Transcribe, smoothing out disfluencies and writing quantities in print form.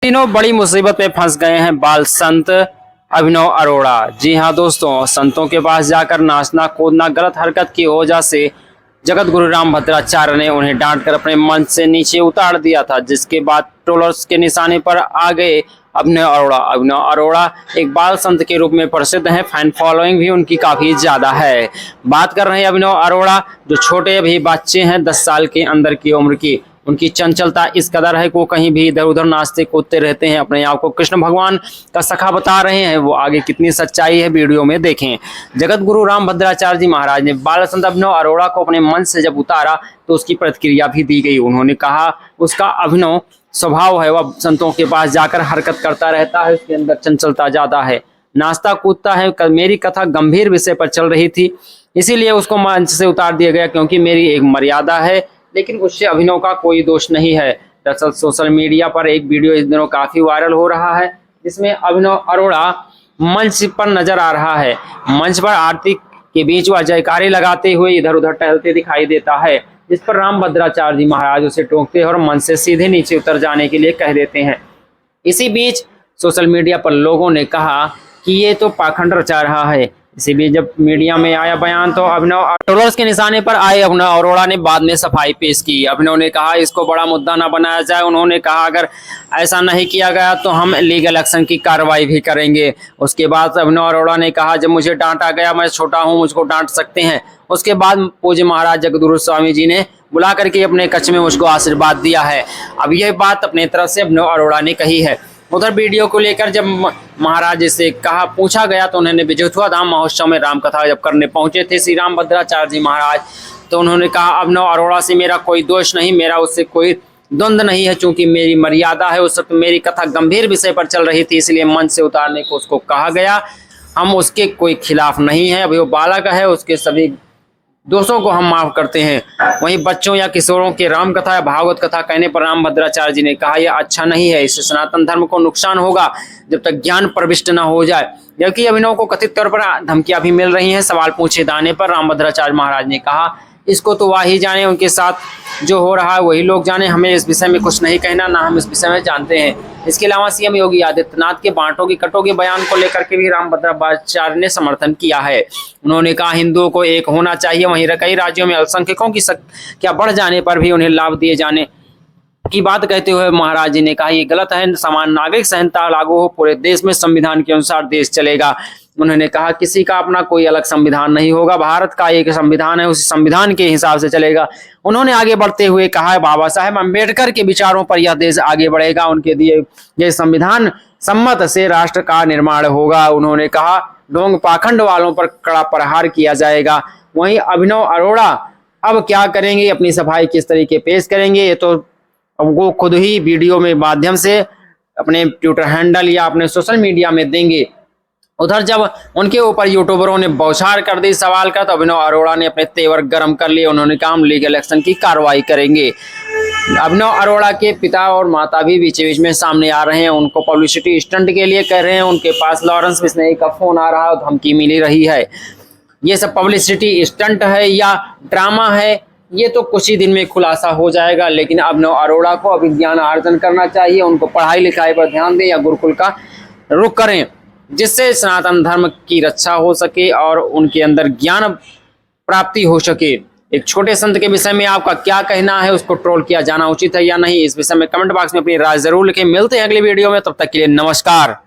तीनों बड़ी मुसीबत में फंस गए हैं बाल संत अभिनव अरोड़ा। जी हां दोस्तों, संतों के पास जाकर नाचना कूदना गलत हरकत की वजह से जगत गुरु रामभद्राचार्य ने उन्हें डांटकर अपने मंच से नीचे उतार दिया था, जिसके बाद ट्रोलर्स के निशाने पर आ गए अभिनव अरोड़ा। अभिनव अरोड़ा एक बाल संत के रूप में प्रसिद्ध हैं, फैन फॉलोइंग भी उनकी काफी ज्यादा है। बात कर रहे हैं अभिनव अरोड़ा, जो छोटे अभी बच्चे हैं 10 साल के अंदर की उम्र की। उनकी चंचलता इस कदर है कि वो कहीं भी इधर उधर नाचते कूदते रहते हैं, अपने आप को कृष्ण भगवान का सखा बता रहे हैं। वो आगे कितनी सच्चाई है वीडियो में देखें। जगत गुरु रामभद्राचार्य जी महाराज ने बाल संत अभिनव अरोड़ा को अपने मंच से जब उतारा तो उसकी प्रतिक्रिया भी दी गई। उन्होंने कहा उसका अभिनव स्वभाव है, वह संतों के पास जाकर हरकत करता रहता है, उसके अंदर चंचलता ज्यादा है, नाचता कूदता है। मेरी कथा गंभीर विषय पर चल रही थी, इसीलिए उसको मंच से उतार दिया गया, क्योंकि मेरी एक मर्यादा है, लेकिन उससे अभिनव का कोई दोष नहीं है। दरअसल सोशल मीडिया पर एक वीडियो इस दिनों काफी वायरल हो रहा है, जिसमें अभिनव अरोड़ा मंच पर नजर आ रहा है। मंच पर आरती के बीच वह जयकारे लगाते हुए इधर उधर टहलते दिखाई देता है, जिस पर रामभद्राचार्य जी महाराज उसे टोकते हैं और मंच से सीधे नीचे उतर जाने के लिए कह देते हैं। इसी बीच सोशल मीडिया पर लोगों ने कहा कि ये तो पाखंड रचा रहा है। इसी बीच जब मीडिया में आया बयान तो अभिनव ट्रोलर्स के निशाने पर आए अभिनव अरोड़ा ने बाद में सफाई पेश की। अभिनव ने कहा इसको बड़ा मुद्दा ना बनाया जाए। उन्होंने कहा अगर ऐसा नहीं किया गया तो हम लीगल एक्शन की कार्रवाई भी करेंगे। उसके बाद अभिनव अरोड़ा ने कहा जब मुझे डांटा गया, मैं छोटा हूं, मुझको डांट सकते हैं। उसके बाद पूज्य महाराज जगद्गुरु स्वामी जी ने बुला करके अपने कच्छ में मुझको आशीर्वाद दिया है। अब यह बात अपने तरफ से अभिनव अरोड़ा ने कही है। उधर वीडियो को लेकर जब महाराज से पूछा गया तो उन्होंने विजयोत्सव धाम महोत्सव में राम कथा जब करने पहुंचे थे श्री रामभद्राचार्य जी महाराज, तो उन्होंने कहा अभिनव अरोड़ा से मेरा कोई दोष नहीं, मेरा उससे कोई द्वंद्व नहीं है, चूंकि मेरी मर्यादा है। उस वक्त मेरी कथा गंभीर विषय पर चल रही थी, इसलिए मंच से उतारने को उसको कहा गया। हम उसके कोई खिलाफ नहीं है, अभी वो बालक है, उसके सभी दोषों को हम माफ करते हैं। वहीं बच्चों या किशोरों के राम कथा या भागवत कथा कहने पर रामभद्राचार्य जी ने कहा यह अच्छा नहीं है, इससे सनातन धर्म को नुकसान होगा जब तक ज्ञान प्रविष्ट न हो जाए। जबकि अभिनव को कथित तौर पर धमकियां भी मिल रही हैं। सवाल पूछे जाने पर रामभद्राचार्य महाराज ने कहा इसको तो वही जाने, उनके साथ जो हो रहा है वही लोग जाने, हमें इस विषय में कुछ नहीं कहना, ना हम इस विषय में जानते हैं। इसके अलावा सीएम योगी आदित्यनाथ के बांटोगी कटोगी बयान को लेकर के भी रामभद्राचार्य ने समर्थन किया है। उन्होंने कहा हिंदुओं को एक होना चाहिए, वहीं कई राज्यों में अल्पसंख्यकों की संख्या बढ़ जाने पर भी उन्हें लाभ दिए जाने की बात कहते हुए महाराज जी ने कहा ये गलत है। समान नागरिक संहिता लागू हो, पूरे देश में संविधान के अनुसार देश चलेगा। उन्होंने कहा किसी का अपना कोई अलग संविधान नहीं होगा, भारत का एक संविधान है, उस संविधान के हिसाब से चलेगा। उन्होंने आगे बढ़ते हुए कहा बाबा साहेब अम्बेडकर के विचारों पर यह देश आगे बढ़ेगा, उनके दिए ये संविधान सम्मत से राष्ट्र का निर्माण होगा। उन्होंने कहा ढोंग पाखंड वालों पर कड़ा प्रहार किया जाएगा। वहीं अभिनव अरोड़ा अब क्या करेंगे, अपनी सफाई किस तरीके पेश करेंगे, ये तो वो खुद ही वीडियो में माध्यम से अपने ट्विटर हैंडल या अपने सोशल मीडिया में देंगे। उधर जब उनके ऊपर यूट्यूबरों ने बौछार कर दी सवाल का, तो अभिनव अरोड़ा ने अपने तेवर गर्म कर लिए। उन्होंने कहा हम लीगल एक्शन की कार्रवाई करेंगे। अभिनव अरोड़ा के पिता और माता भी बीच बीच में सामने आ रहे हैं, उनको पब्लिसिटी स्टंट के लिए कह रहे हैं। उनके पास लॉरेंस बिश्नोई का फोन आ रहा है, धमकी मिली रही है। ये सब पब्लिसिटी स्टंट है या ड्रामा है, ये तो कुछ ही दिन में खुलासा हो जाएगा। लेकिन अभिनव अरोड़ा को अभी ज्ञान अर्जन करना चाहिए, उनको पढ़ाई लिखाई पर ध्यान दें या गुरुकुल का रुख करें, जिससे सनातन धर्म की रक्षा हो सके और उनके अंदर ज्ञान प्राप्ति हो सके। एक छोटे संत के विषय में आपका क्या कहना है, उसको ट्रोल किया जाना उचित है या नहीं, इस विषय में कमेंट बॉक्स में अपनी राय जरूर लिखें। मिलते हैं अगली वीडियो में, तब तक के लिए नमस्कार।